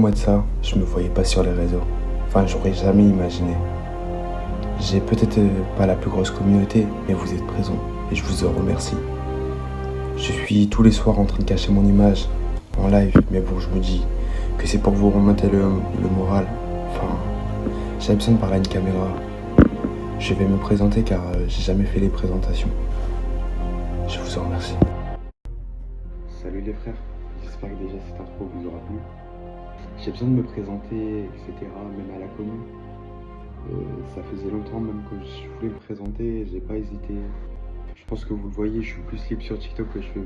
mois de ça, je me voyais pas sur les réseaux. Enfin, j'aurais jamais imaginé. J'ai peut-être pas la plus grosse communauté, mais vous êtes présents et je vous en remercie. Je suis tous les soirs en train de cacher mon image en live, mais bon, je me dis que c'est pour vous remonter le moral. Enfin, j'ai besoin de parler à une caméra. Je vais me présenter car j'ai jamais fait les présentations. Je vous en remercie. Salut les frères, j'espère que déjà cette intro vous aura plu. J'ai besoin de me présenter, etc., même à la commune. Ça faisait longtemps même que je voulais me présenter, j'ai pas hésité. Je pense que vous le voyez, je suis plus libre sur TikTok, que je fais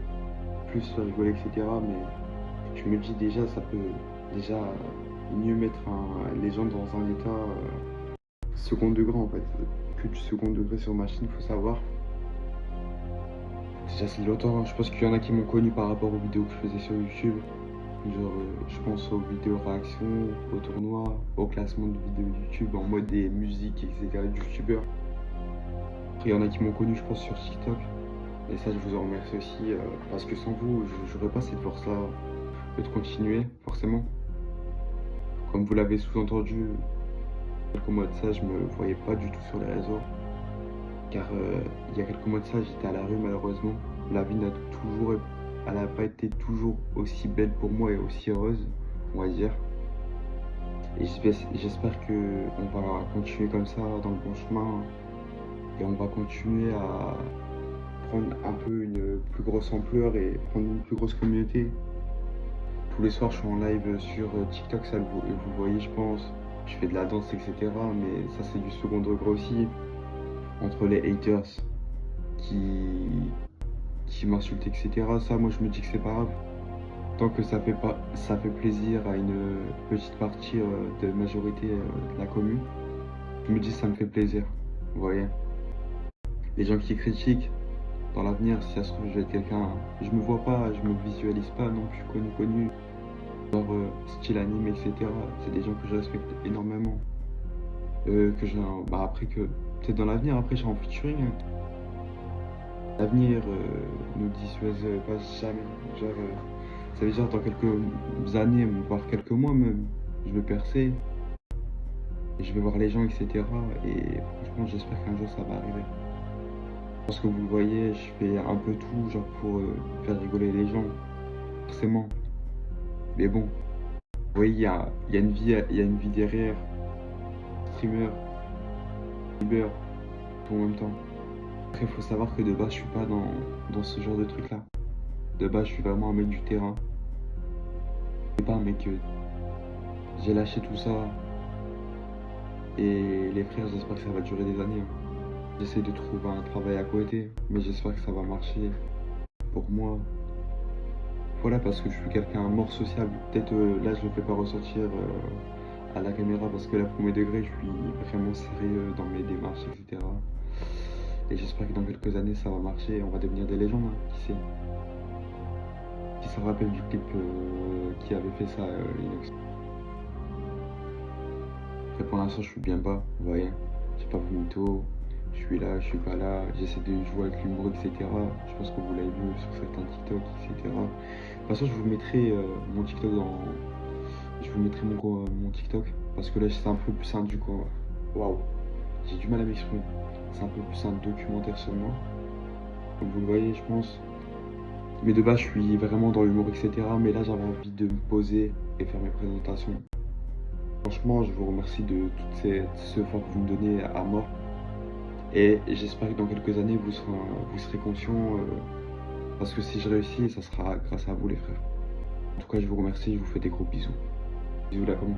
plus rigoler, etc. Mais je me dis déjà, ça peut déjà mieux mettre les gens dans un état second degré en fait. Que du second degré sur ma chaîne, il faut savoir. Déjà c'est longtemps, je pense qu'il y en a qui m'ont connu par rapport aux vidéos que je faisais sur YouTube. Genre, je pense aux vidéos réactions, aux tournois, au classement de vidéos YouTube en mode des musiques, etc. de youtubeurs. Après, il y en a qui m'ont connu, je pense, sur TikTok. Et ça, je vous en remercie aussi, parce que sans vous, j'aurais pas cette force-là de continuer, forcément. Comme vous l'avez sous-entendu, quelques mois de ça, je me voyais pas du tout sur les réseaux. Car il y a quelques mois de ça, j'étais à la rue, malheureusement. La vie elle n'a pas été toujours aussi belle pour moi et aussi heureuse, on va dire. Et j'espère qu'on va continuer comme ça dans le bon chemin. Et on va continuer à prendre un peu une plus grosse ampleur et prendre une plus grosse communauté. Tous les soirs, je suis en live sur TikTok, ça vous le voyez, je pense. Je fais de la danse, etc. Mais ça, c'est du second degré aussi. Entre les haters qui m'insultent, etc. Ça, moi, je me dis que c'est pas grave. Tant que ça fait plaisir à une petite partie de majorité de la commune, je me dis que ça me fait plaisir. Vous voyez. Les gens qui critiquent, dans l'avenir, si ça se trouve, je vais être quelqu'un. Je me vois pas, je me visualise pas non plus connu. Genre style anime, etc. C'est des gens que je respecte énormément. Après que. Peut-être dans l'avenir, après, je serai en featuring. L'avenir nous dissuade pas jamais. Genre, ça veut dire dans quelques années, voire quelques mois même, je vais percer. Et je vais voir les gens, etc. Et franchement, j'espère qu'un jour ça va arriver. Parce que vous le voyez, je fais un peu tout, genre pour faire rigoler les gens, forcément. Mais bon, vous voyez, il y a une vie derrière. Streamer, youtuber, tout en même temps. Après, il faut savoir que de base, je suis pas dans ce genre de truc là. De base, je suis vraiment un mec du terrain. C'est pas un mec. J'ai lâché tout ça. Et les frères, j'espère que ça va durer des années. J'essaie de trouver un travail à côté, mais j'espère que ça va marcher pour moi. Voilà, parce que je suis quelqu'un mort sociable. Peut-être là, je le fais pas ressortir à la caméra parce que là, premier degré, je suis vraiment sérieux dans mes démarches, etc. Et j'espère que dans quelques années, ça va marcher et on va devenir des légendes, hein, qui sait. Qui se rappelle du clip qui avait fait ça, Inox. Après, pour l'instant, je suis bien bas, vous voyez. J'ai pas vu mytho. Je suis là, je suis pas là, j'essaie de jouer avec l'humour, etc. Je pense que vous l'avez vu sur certains TikTok, etc. De toute façon, je vous mettrai mon TikTok Je vous mettrai mon TikTok, parce que là, c'est un peu plus un Waouh, j'ai du mal à m'exprimer. C'est un peu plus un documentaire sur moi. Comme vous le voyez, je pense. Mais de base, je suis vraiment dans l'humour, etc. Mais là, j'avais envie de me poser et faire mes présentations. Franchement, je vous remercie de tout ce effort que vous me donnez à mort. Et j'espère que dans quelques années, vous serez conscients, parce que si je réussis, ça sera grâce à vous les frères. En tout cas, je vous remercie, je vous fais des gros bisous. Bisous la commune.